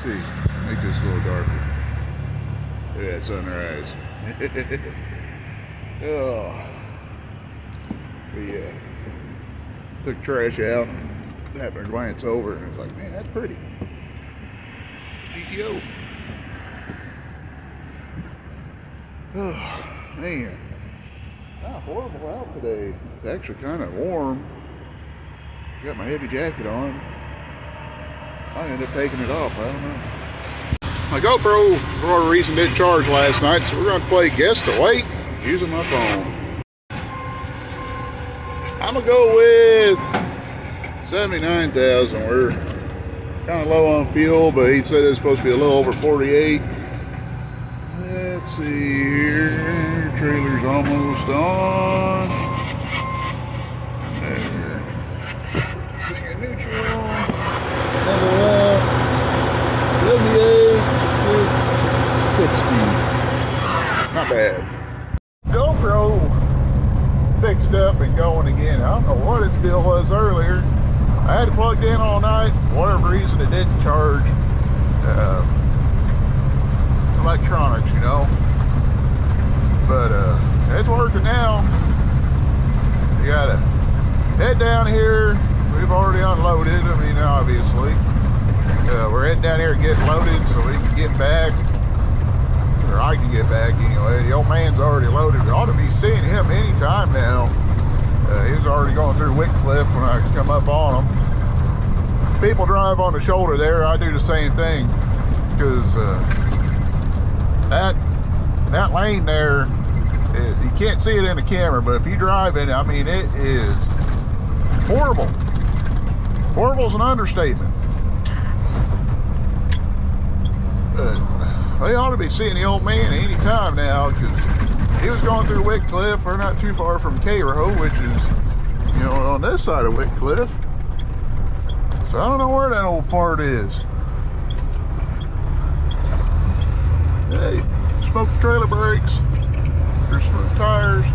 See, make this a little darker. Look at that sunrise. Oh. But yeah. Took trash out. Happened to glance over and it's like, man, that's pretty. GTO. Oh, man. Not horrible out today. It's actually kind of warm. Got my heavy jacket on. I ended up taking it off. I don't know. My GoPro, for whatever reason, didn't charge last night, so we're going to play Guess the Weight using my phone. I'm going to go with 79,000. We're kind of low on fuel, but he said it's supposed to be a little over 48. Let's see here. Trailer's almost on. There. Finger neutral. Level up. 78,660. Not bad. GoPro fixed up and going again. I don't know what its deal was earlier. I had it plugged in all night. For whatever reason, it didn't charge. Electronics, you know. But it's working now. You gotta head down here. We've already unloaded. I mean, obviously. We're heading down here and getting loaded so we can get back. Or I can get back anyway. The old man's already loaded. We ought to be seeing him anytime now. He was already going through Wycliffe when I come up on him. People drive on the shoulder there. I do the same thing. Because that lane there, you can't see it in the camera, but if you drive in it, I mean, it is horrible. Horrible is an understatement. They ought to be seeing the old man any time now, because he was going through Wycliffe. We're not too far from Cairo, which is, you know, on this side of Wycliffe. So I don't know where that old fart is. Hey, smoked trailer brakes. There's smoked tires.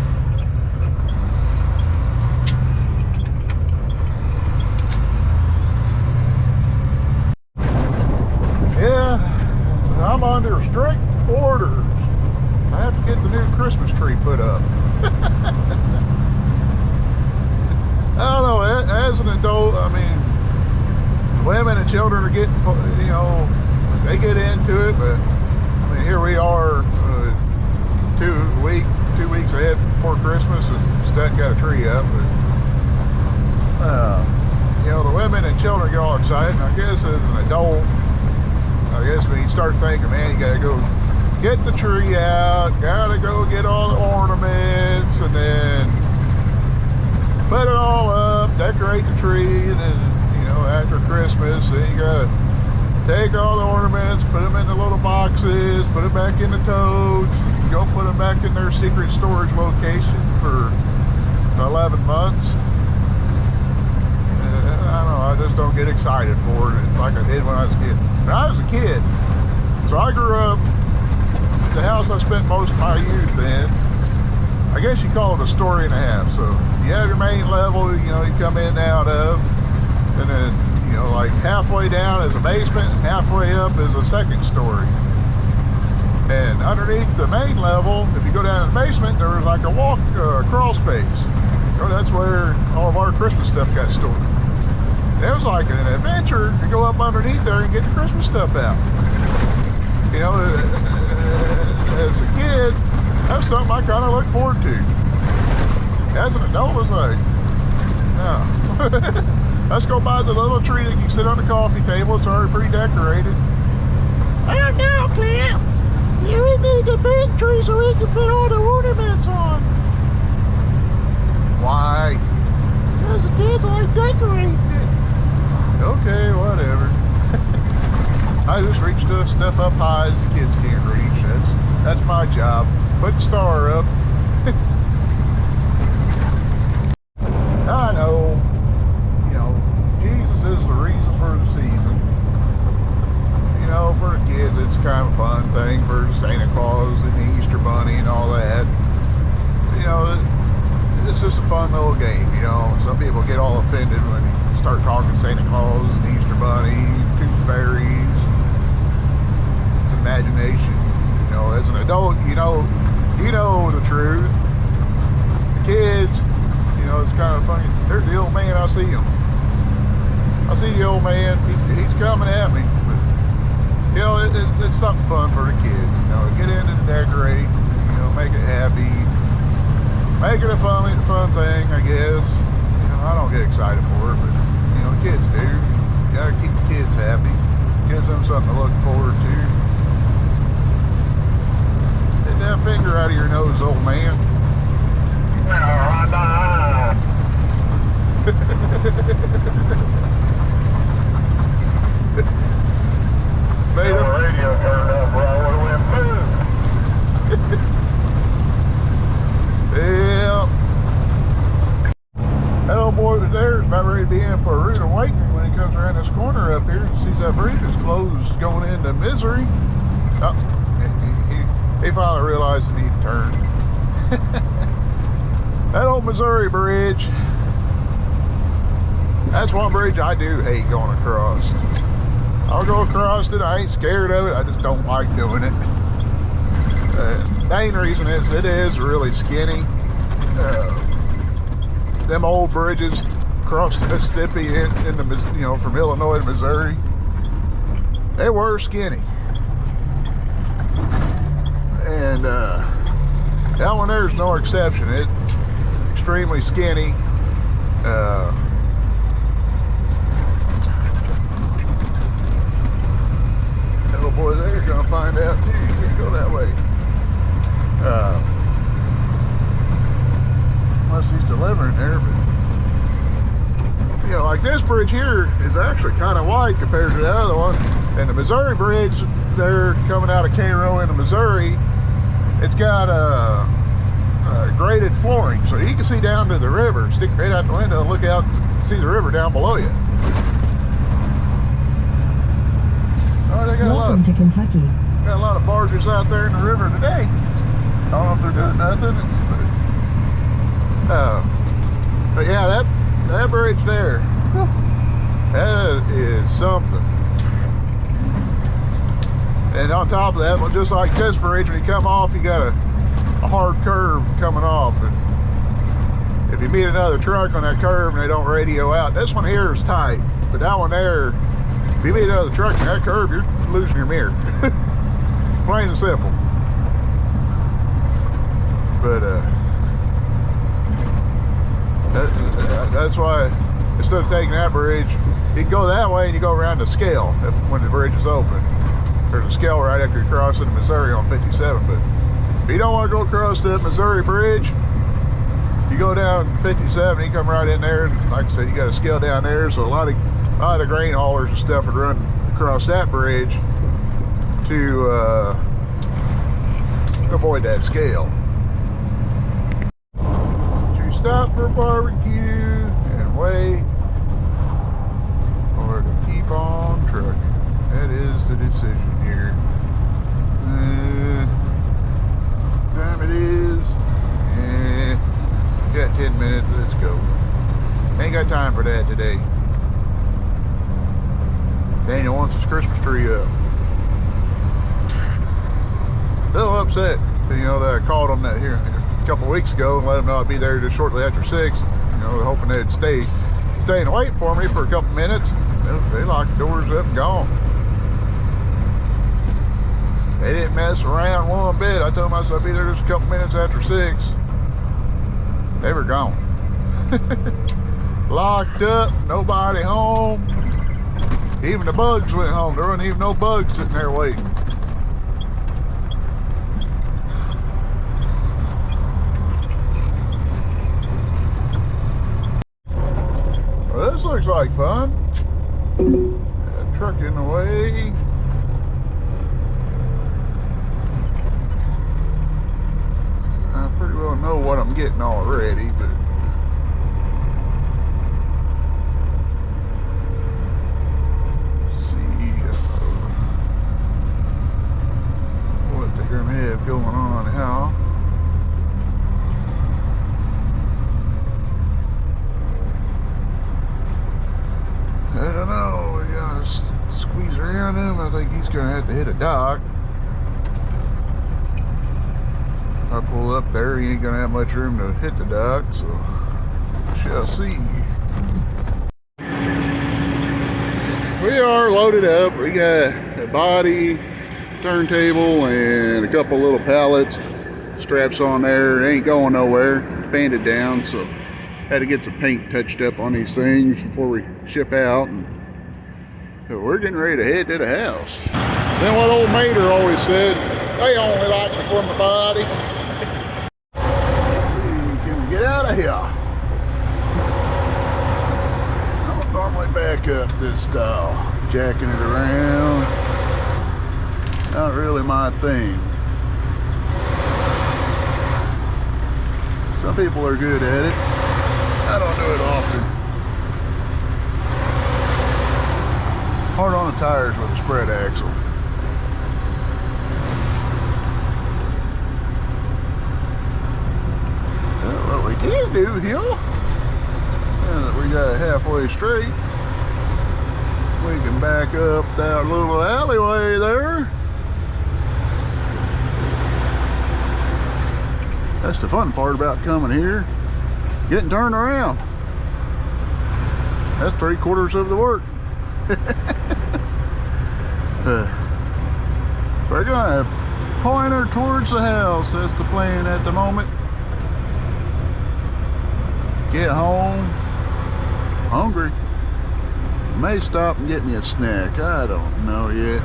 Yeah, I'm under strict orders. I have to get the new Christmas tree put up. I don't know, as an adult, I mean, women and children are getting, you know, they get into it, but I mean, here we are 2 weeks ahead before Christmas and still haven't got a tree up. But, you know, the women and children get all excited. And I guess as an adult, I guess when you start thinking, man, you gotta go get the tree out, gotta go get all the ornaments, and then put it all up, decorate the tree, and then, you know, after Christmas, then you gotta take all the ornaments, put them in the little boxes, put them back in the totes, go put them back in their secret storage location for 11 months. I don't know, I just don't get excited for it like I did when I was a kid. Now, I was a kid, so I grew up, the house I spent most of my youth in, I guess you call it a story and a half. So you have your main level, you know, you come in and out of, and then, you know, like halfway down is a basement and halfway up is a second story. And underneath the main level, if you go down to the basement, there was like a crawl space. So that's where all of our Christmas stuff got stored. And it was like an adventure to go up underneath there and get the Christmas stuff out. You know, as a kid, that's something I kind of look forward to. As an adult, it's like, no. Let's go buy the little tree that you sit on the coffee table. It's already pre-decorated. Oh no, Clint! You need the big tree so we can fit all the ornaments on. Why? Because the kids like decorating it. Okay, whatever. I just reach the stuff up high that the kids can't reach. That's my job. Put the star up. I know. You know, Jesus is the reason for the season. You know, for the kids, it's kind of a fun thing for Santa Claus and the Easter Bunny and all that. You know, it's just a fun little game, you know. Some people get all offended when you start talking Santa Claus and Easter Bunny, Tooth Fairies. see him. I see the old man. He's coming at me. But, you know, it's something fun for the kids. You know, get in and decorate. You know, make it happy. Make it a fun thing, I guess. You know, I don't get excited for it, but you know, kids do. You gotta keep the kids happy. Gives them something to look forward to. Get that finger out of your nose, old man. Made up. Radio turned up, bro. I would have went boom. Yeah. That old boy over there is about ready to be in for a rude awakening when he comes around this corner up here and sees that bridge is closed going into Misery. Oh, he finally realized he needed to turn. That old Missouri bridge. That's one bridge I do hate going across. I'll go across it. I ain't scared of it. I just don't like doing it. Main reason is it is really skinny. Them old bridges across the Mississippi in the, you know, from Illinois to Missouri, they were skinny. And that one there's no exception. It's extremely skinny. That little boy there is gonna find out too. You can't go that way. Unless he's delivering there, but you know, like this bridge here is actually kind of wide compared to the other one. And the Missouri bridge, they're coming out of Cairo into Missouri. It's got a graded flooring, so you can see down to the river. Stick right out the window and look out and see the river down below you. Oh, they got Welcome to Kentucky. Got a lot of barges out there in the river today. I don't know if they're doing nothing, but yeah, that bridge there, that is something. And on top of that, well, just like this bridge, when you come off, you got a hard curve coming off. And if you meet another truck on that curve and they don't radio out, this one here is tight, but that one there, if you meet another truck on that curve, you're losing your mirror. Plain and simple. But that's why instead of taking that bridge, you can go that way and you go around the scale when the bridge is open. There's a scale right after you cross into Missouri on 57. But if you don't want to go across that Missouri bridge, you go down 57, you come right in there, and like I said, you got a scale down there, so a lot of grain haulers and stuff would run across that bridge to avoid that scale. To stop for barbecue and wait, or to keep on trucking. That is the decision here. Time it is. Got 10 minutes, let's go. Ain't got time for that today. Daniel wants his Christmas tree up. A little upset, you know, that I called him that here a couple weeks ago and let him know I'd be there just shortly after 6. You know, hoping they'd stay and wait for me for a couple minutes. They locked the doors up and gone. They didn't mess around one bit. I told them I'd be there just a couple minutes after 6. They were gone. Locked up, nobody home. Even the bugs went home. There wasn't even no bugs sitting there waiting. Well, this looks like fun. That truck in the way. I pretty well know what I'm getting already, but what they're gonna have going on now. I don't know, we gotta squeeze around him. I think he's gonna have to hit a dock. If I pull up there, he ain't gonna have much room to hit the dock, so shall see. we are loaded up. We got a body, turntable, and a couple little pallets, straps on there. It ain't going nowhere. It's banded down, so had to get some paint touched up on these things before we ship out. And so we're getting ready to head to the house. Then what old Mater always said, they only like me for my body. Let's see, can we get out of here? I don't normally back up this style. Jacking it around, not really my thing. Some people are good at it. I don't do it often. Hard on the tires with a spread axle. What we can do here, now that we got it halfway straight, we can back up that little alleyway there. That's the fun part about coming here, getting turned around. That's 3/4 of the work. We're gonna point her towards the house. That's the plan at the moment. Get home hungry. May stop and get me a snack. I don't know yet.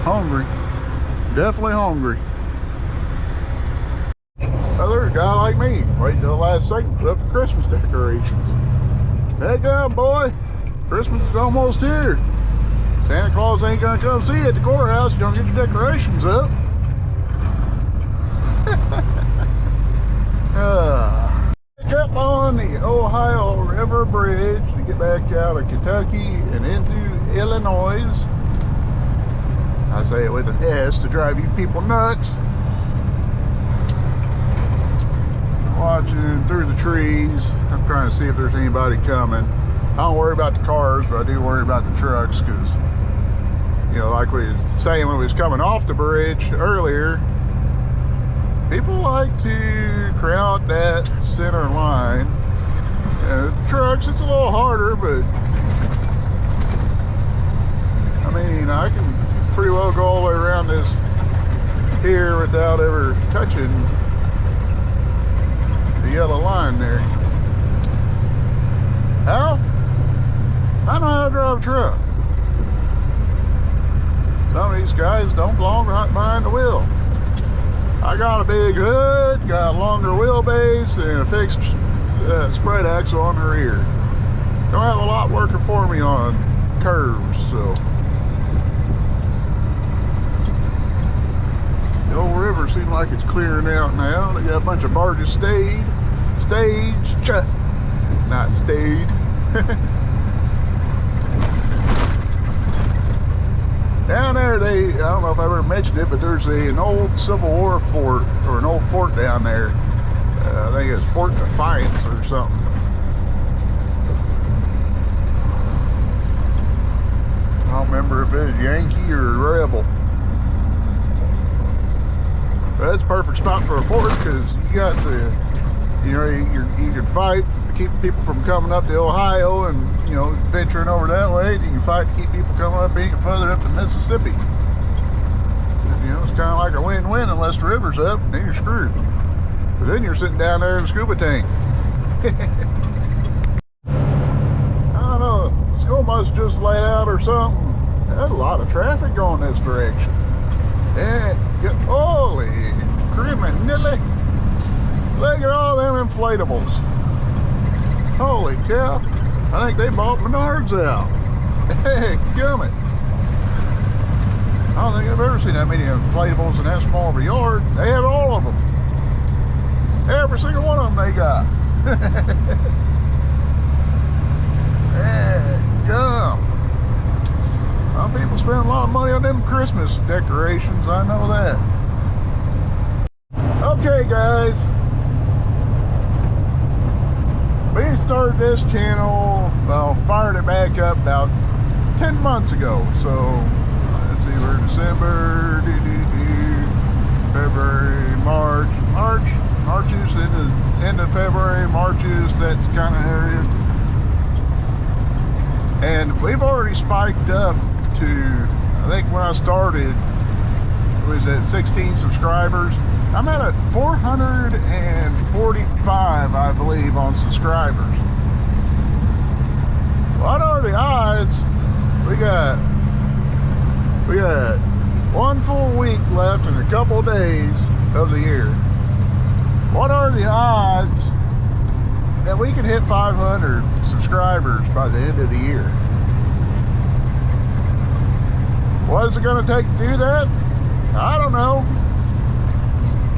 Hungry. Definitely hungry. There's a guy like me waiting till the last second to put up the Christmas decorations. Head down, boy. Christmas is almost here. Santa Claus ain't gonna come see you at the courthouse. You don't get your decorations up. Jump on the Ohio River Bridge to get back out of Kentucky and into Illinois. I say it with an S to drive you people nuts. Watching through the trees. I'm trying to see if there's anybody coming. I don't worry about the cars, but I do worry about the trucks because, you know, like we was saying when we was coming off the bridge earlier, people like to crowd that center line. Trucks, it's a little harder, but I mean, I can pretty well go all the way around this here without ever touching the yellow line there. How? I know how to drive a truck. Some of these guys don't belong right behind the wheel. I got a big hood, got a longer wheelbase, and a fixed spread axle on the rear. Don't have a lot working for me on curves, so. The old river seems like it's clearing out now. They got a bunch of barges staged, not stayed. Down there, I don't know if I ever mentioned it, but there's an old Civil War fort, or an old fort down there. I think it's Fort Defiance or something. I don't remember if it's Yankee or Rebel. But that's a perfect spot for a fort because you got the, you know, you can fight to keep people from coming up to Ohio and, you know, venturing over that way. You can fight to keep people coming up even further up to Mississippi. And, you know, it's kind of like a win-win unless the river's up, and then you're screwed. But then you're sitting down there in a scuba tank. I don't know, school must just laid out or something. There's a lot of traffic going this direction. And holy criminally, look at all them inflatables. Holy cow, I think they bought Menards out. Hey, gummit. I don't think I've ever seen that many inflatables in that small of a yard. They have all of them. Every single one of them they got. Hey, gum. Some people spend a lot of money on them Christmas decorations, I know that. Okay guys, we started this channel, well, fired it back up about 10 months ago. So, let's see, we're December, February, March is in the end of February, March is that kind of area. And we've already spiked up to, I think when I started, it was at 16 subscribers. I'm at 445, I believe, on subscribers. What are the odds? We got one full week left and a couple days of the year. What are the odds that we can hit 500 subscribers by the end of the year? What is it going to take to do that? I don't know.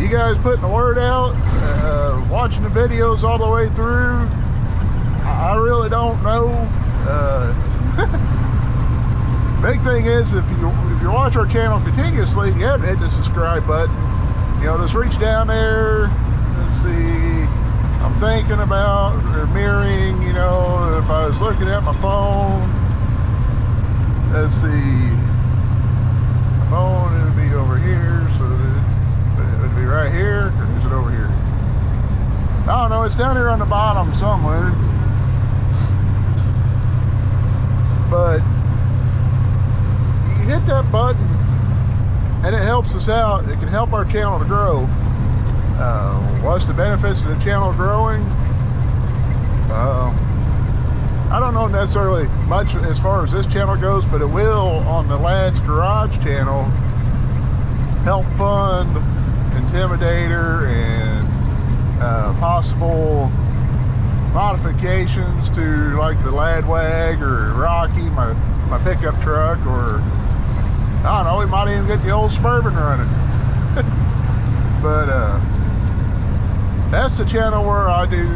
You guys putting the word out, watching the videos all the way through, I really don't know. Big thing is, if you watch our channel continuously, you haven't hit the subscribe button. You know, just reach down there. Let's see. I'm thinking about or mirroring. You know, if I was looking at my phone. Let's see. My phone, it would be over here, so it would be right here, or is it over here? I don't know. It's down here on the bottom somewhere. But you hit that button and it helps us out. It can help our channel to grow. What's the benefits of the channel growing? I don't know necessarily much as far as this channel goes, but it will on the Lad's Garage channel help fund Intimidator and possible modifications to like the Ladwag or Rocky, my pickup truck, or I don't know, we might even get the old Suburban running. But that's the channel where I do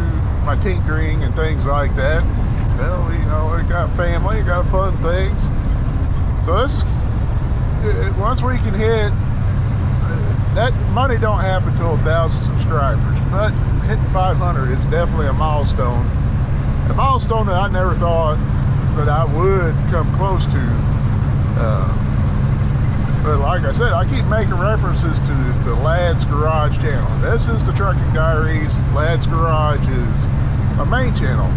my tinkering and things like that. Well, you know, we got family, we got fun things. So this is, once we can hit, that money don't happen till 1,000 subscribers, but hitting 500 is definitely a milestone. A milestone that I never thought that I would come close to. But like I said, I keep making references to the Lad's Garage channel. This is the Trucking Diaries. Lad's Garage is my main channel.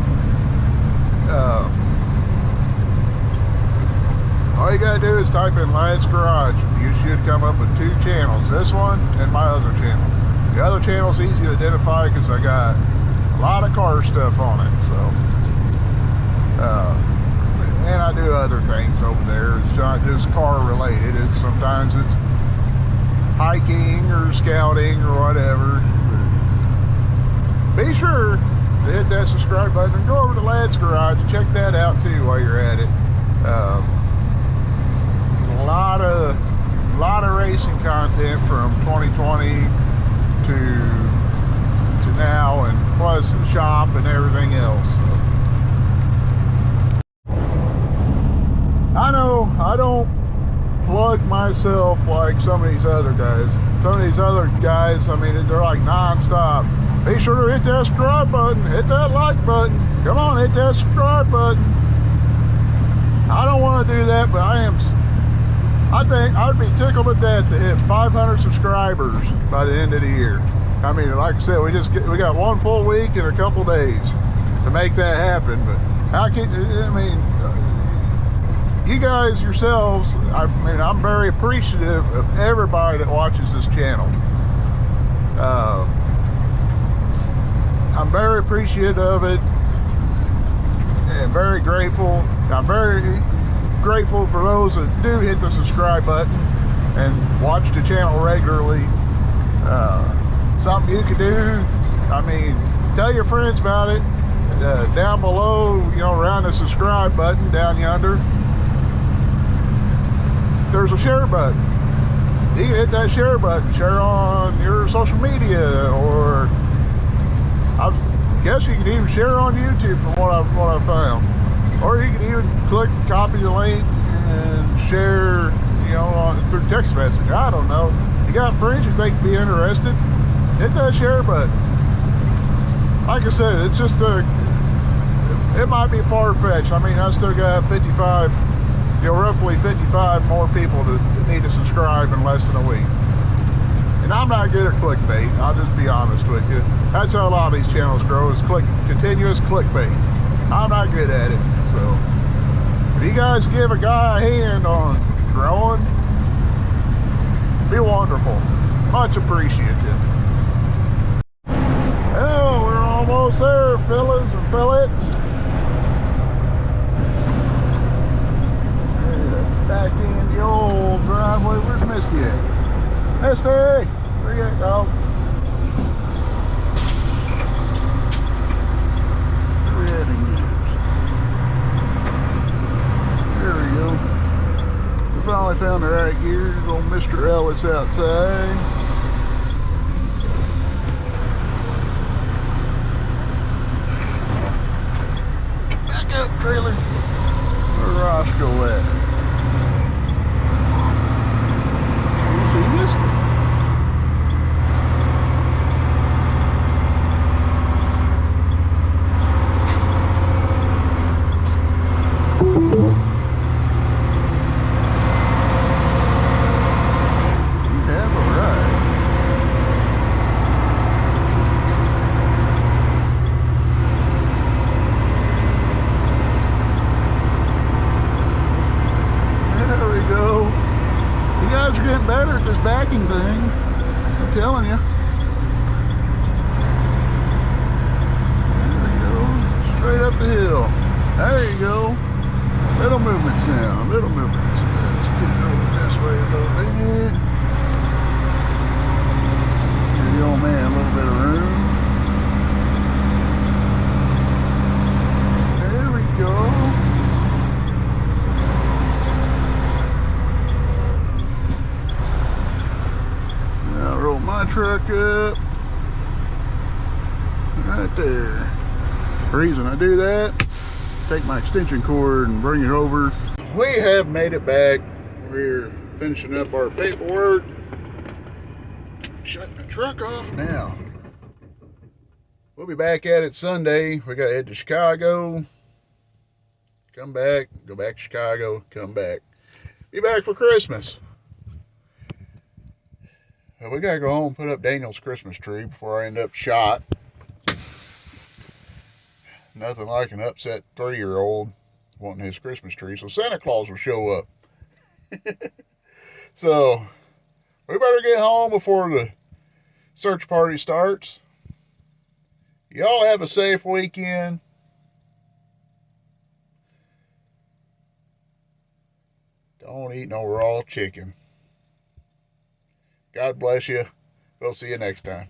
All you gotta do is type in Lad's Garage. You should come up with 2 channels. This one and my other channel. The other channel's easy to identify because I got a lot of car stuff on it. So, and I do other things over there. It's not just car related. Sometimes it's hiking or scouting or whatever. But be sure to hit that subscribe button and go over to Lad's Garage and check that out too while you're at it. A lot of racing content from 2020 to now, and plus the shop and everything else. I know I don't plug myself like some of these other guys. Some of these other guys, I mean, they're like non-stop. Be sure to hit that subscribe button, hit that like button. Come on, hit that subscribe button. I don't want to do that, but I think I'd be tickled to death to hit 500 subscribers by the end of the year. I mean, like I said, we got one full week and a couple days to make that happen. But how can, I mean, you guys yourselves, I mean, I'm very appreciative of everybody that watches this channel. I'm very appreciative of it and very grateful. I'm very grateful for those that do hit the subscribe button and watch the channel regularly. Something you can do, I mean, tell your friends about it. Down below, you know, around the subscribe button down yonder, there's a share button. You can hit that share button, share on your social media, or I guess you can even share on YouTube from what I found. Or you can even click copy the link and share, you know, through text message. I don't know. You got friends you think be interested, hit that share button. Like I said, it's just it might be far-fetched. I mean, I still got 55, you know, roughly 55 more people that need to subscribe in less than a week. And I'm not good at clickbait. I'll just be honest with you. That's how a lot of these channels grow, is continuous clickbait. I'm not good at it, so If you guys give a guy a hand on growing, be wonderful. Much appreciated. Well, we're almost there, fellas and fillettes. Back in the old driveway. Where's Misty at? Misty! Where you at, dog? Where you at in gears? There we go. We finally found the right gears. Old Mr. Ellis outside. Back up, trailer. Where's Roscoe at? Getting better at this backing thing, I'm telling you. There we go, straight up the hill. There you go. Little movements now, little movements. Let's get it over this way a little bit. Give the old man a little bit of room. There we go. Roll my truck up right there. The reason I do that, take my extension cord and bring it over. We have made it back. We're finishing up our paperwork. Shut the truck off now. We'll be back at it Sunday. We gotta head to Chicago, come back, go back to Chicago, come back. Be back for Christmas. We gotta go home and put up Daniel's Christmas tree before I end up shot. Nothing like an upset 3-year-old wanting his Christmas tree, so Santa Claus will show up. So we better get home before the search party starts. Y'all have a safe weekend. Don't eat no raw chicken. God bless you. We'll see you next time.